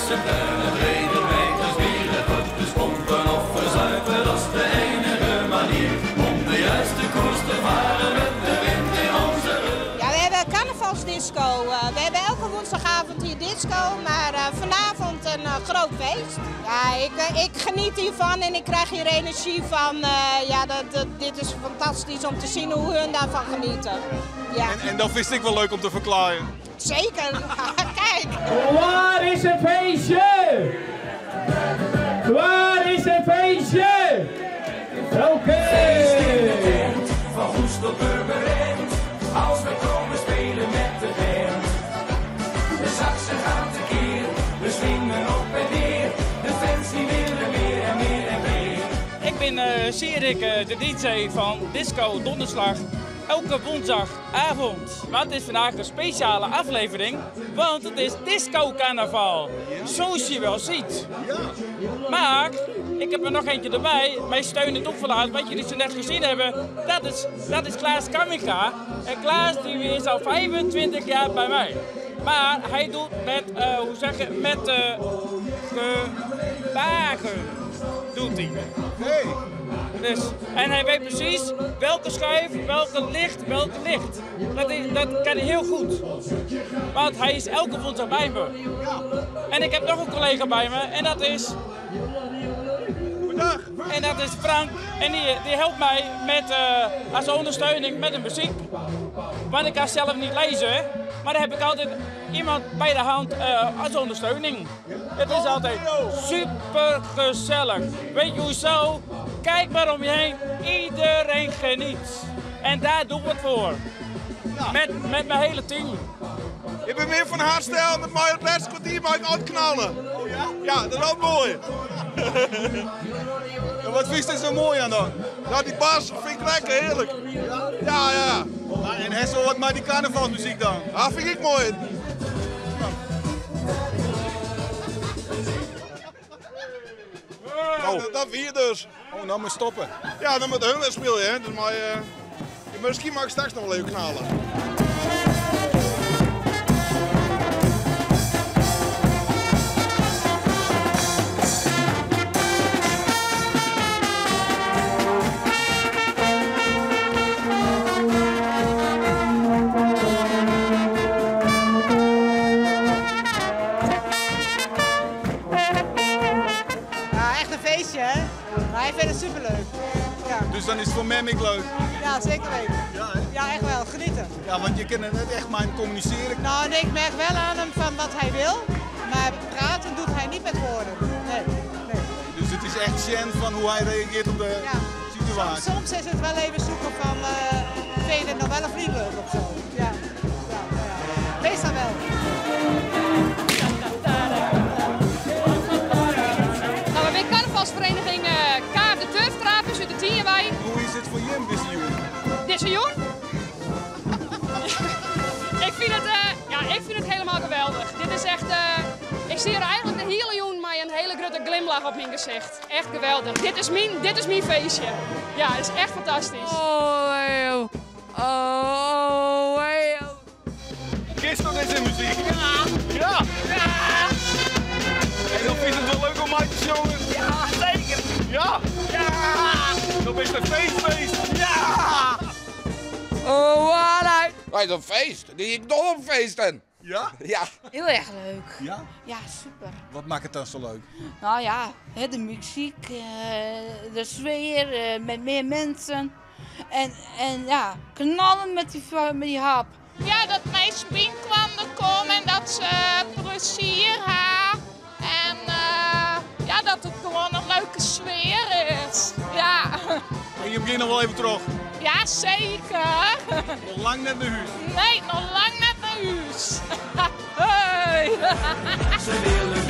Tussen de brede meters weer het op te pompen of verzuipen, dat is de enige manier om de juiste koers te varen met de wind in onze rug. Ja, we hebben carnavalsdisco. We hebben elke woensdagavond hier disco, maar vanavond een groot feest. Ja, ik geniet hiervan en ik krijg hier energie van. Dit is fantastisch om te zien hoe hun daarvan genieten. Ja. En dat vind ik wel leuk om te verklaren. Zeker, kijk. Waar is een feestje? Waar is een feestje? Oké. Van Hoest tot Purmerend, als we komen spelen met de band. De saksen gaan tekeer, we swingen op en neer. De fans die willen meer en meer en meer. Ik ben Sierik, de DJ van Disco Donderslag. Elke woensdagavond. Maar het is vandaag een speciale aflevering, want het is Disco Carnaval. Zoals je wel ziet. Maar ik heb er nog eentje erbij. Mij steunt het opverlaat, wat jullie zo net gezien hebben. Dat is Klaas Kamminga. En Klaas die is al 25 jaar bij mij. Maar hij doet met, met gebaken. Doet hij. Hey. Dus, en hij weet precies welke schuif, welke licht. Dat kan hij heel goed. Want hij is elke woensdag bij me. En ik heb nog een collega bij me en dat is... Goedendag. En dat is Frank. En die helpt mij met, als ondersteuning met de muziek. Want ik kan zelf niet lezen. Maar dan heb ik altijd iemand bij de hand als ondersteuning. Het is altijd super gezellig. Weet je hoezo? Kijk maar om je heen. Iedereen geniet. En daar doen we het voor. Met mijn hele team. Ik ben meer van hardstyle, met mij het laatste kwartier mag ik uitknallen. Oh ja? Ja, dat is ook mooi. En wat vind je er zo mooi aan dan? Ja, die bas vind ik lekker, heerlijk. Ja, ja. En Hessel, wat maakt die carnavalsmuziek dan? Ah, vind ik mooi. Oh. Dat weer dus. Oh, nou moet stoppen. Ja, dan moet de hun spelen, hè. Dus maar, misschien mag ik straks nog wel even knallen. Maar hij vindt het superleuk. Ja. Dus dan is het voor Memmik leuk? Ja, zeker weten. Ja, hè? Ja, echt wel. Genieten. Ja, want je kan het echt maar communiceren. Nou, nee, ik merk wel aan hem van wat hij wil. Maar praten doet hij niet met woorden. Nee. Dus het is echt gênant van hoe hij reageert op de situatie. Soms is het wel even zoeken van, vind je het nog wel of niet leuk of zo. Ja. Meestal wel. Carnavalsvereniging Kaap de Turftrapers uit de Tierwei. Hoe is het voor je, deze jongen? Deze jong? ik vind het helemaal geweldig. Dit is echt, ik zie er eigenlijk de hele jongen met een hele grote glimlach op mijn gezicht. Echt geweldig. Dit is mijn feestje. Ja, het is echt fantastisch. Kist nog deze muziek? Ja. En dan vind je het wel leuk om mij te showen? Ja, zeker. Ja? Dan is het een feest. Ja! Oh, wat Wij is een feest. Ik dol op feesten. Ja? Ja. Heel erg leuk. Ja? Ja, super. Wat maakt het dan zo leuk? Nou ja, de muziek, de sfeer, met meer mensen. En ja, knallen met die hap. Ja, dat meisje binnenkwam komen en dat ze plezier had. En ja, dat het gewoon een leuke sfeer is. Ja. En je begint nog wel even terug. Ja, zeker. Nog lang net naar huis. Nee, nog lang net naar huis. Hey. Ze willen